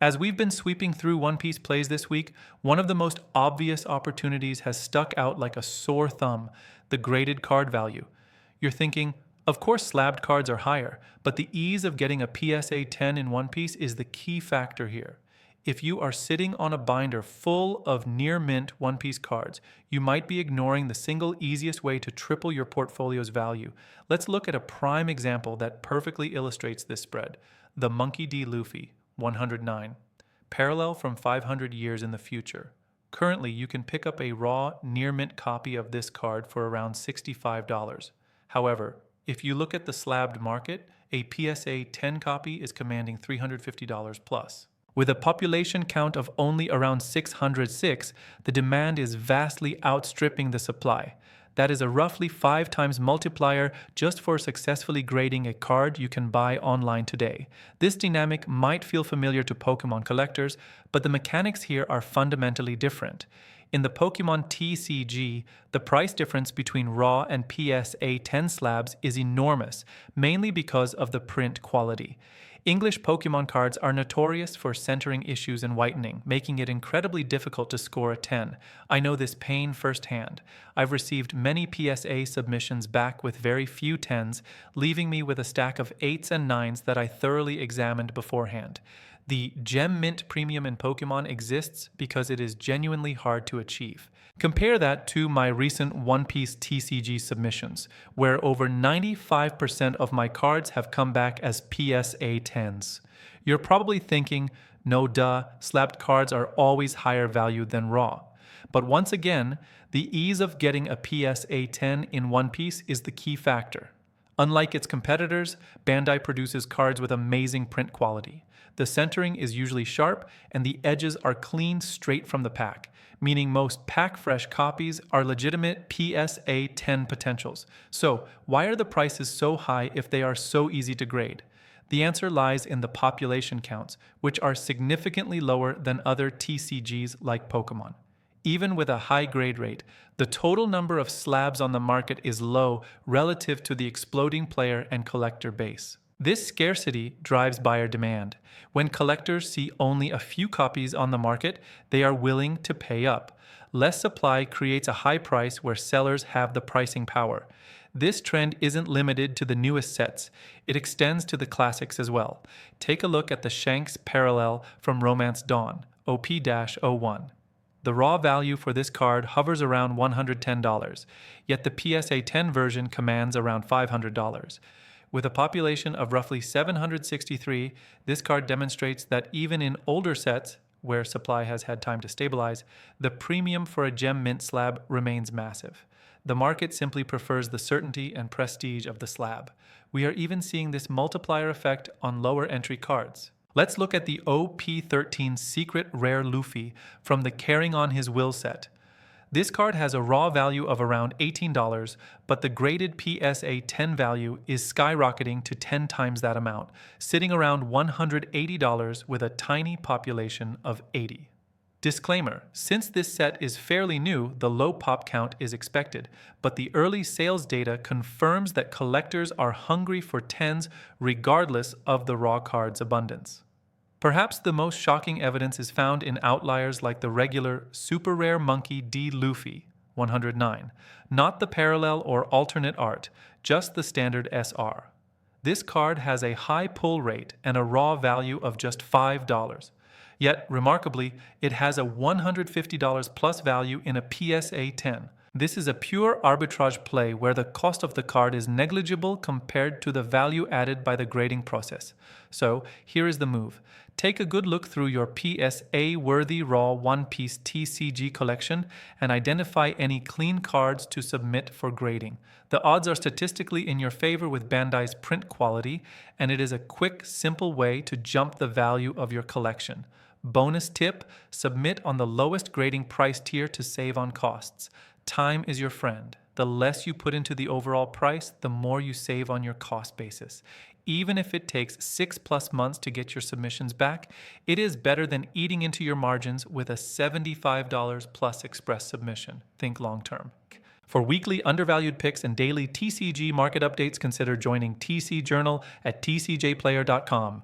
As we've been sweeping through One Piece plays this week, one of the most obvious opportunities has stuck out like a sore thumb: the graded card value. You're thinking, of course slabbed cards are higher, but the ease of getting a PSA 10 in One Piece is the key factor here. If you are sitting on a binder full of near mint One Piece cards, you might be ignoring the single easiest way to triple your portfolio's value. Let's look at a prime example that perfectly illustrates this spread: the Monkey D. Luffy, 109. Parallel from 500 years in the future. Currently, you can pick up a raw, near mint copy of this card for around $65. However, if you look at the slabbed market, a PSA 10 copy is commanding $350 plus. With a population count of only around 606, the demand is vastly outstripping the supply. That is a roughly 5 times multiplier just for successfully grading a card you can buy online today. This dynamic might feel familiar to Pokemon collectors, but the mechanics here are fundamentally different. In the Pokemon TCG, the price difference between raw and PSA 10 slabs is enormous, mainly because of the print quality. English Pokemon cards are notorious for centering issues and whitening, making it incredibly difficult to score a 10. I know this pain firsthand. I've received many PSA submissions back with very few 10s, leaving me with a stack of 8s and 9s that I thoroughly examined beforehand. The Gem Mint premium in Pokemon exists because it is genuinely hard to achieve. Compare that to my recent One Piece TCG submissions, where over 95% of my cards have come back as PSA 10s. You're probably thinking, no duh, slabbed cards are always higher value than raw. But once again, the ease of getting a PSA 10 in One Piece is the key factor. Unlike its competitors, Bandai produces cards with amazing print quality. The centering is usually sharp, and the edges are clean straight from the pack, meaning most pack-fresh copies are legitimate PSA 10 potentials. So, why are the prices so high if they are so easy to grade? The answer lies in the population counts, which are significantly lower than other TCGs like Pokemon. Even with a high grade rate, the total number of slabs on the market is low relative to the exploding player and collector base. This scarcity drives buyer demand. When collectors see only a few copies on the market, they are willing to pay up. Less supply creates a high price where sellers have the pricing power. This trend isn't limited to the newest sets. It extends to the classics as well. Take a look at the Shanks Parallel from Romance Dawn, OP-01. The raw value for this card hovers around $110, yet the PSA 10 version commands around $500. With a population of roughly 763, this card demonstrates that even in older sets, where supply has had time to stabilize, the premium for a Gem Mint slab remains massive. The market simply prefers the certainty and prestige of the slab. We are even seeing this multiplier effect on lower entry cards. Let's look at the OP-13 Secret Rare Luffy from the Carrying on His Will set. This card has a raw value of around $18, but the graded PSA 10 value is skyrocketing to 10 times that amount, sitting around $180 with a tiny population of 80. Disclaimer: since this set is fairly new, the low pop count is expected, but the early sales data confirms that collectors are hungry for 10s regardless of the raw card's abundance. Perhaps the most shocking evidence is found in outliers like the regular Super Rare Monkey D. Luffy, 109, not the parallel or alternate art, just the standard SR. This card has a high pull rate and a raw value of just $5. Yet, remarkably, it has a $150 plus value in a PSA 10. This is a pure arbitrage play where the cost of the card is negligible compared to the value added by the grading process. So, here is the move. Take a good look through your PSA-worthy raw One Piece TCG collection and identify any clean cards to submit for grading. The odds are statistically in your favor with Bandai's print quality, and it is a quick, simple way to jump the value of your collection. Bonus tip: submit on the lowest grading price tier to save on costs. Time is your friend. The less you put into the overall price, the more you save on your cost basis. Even if it takes 6+ months to get your submissions back, it is better than eating into your margins with a $75 plus express submission. Think long term. For weekly undervalued picks and daily TCG market updates, consider joining TC Journal at tcjplayer.com.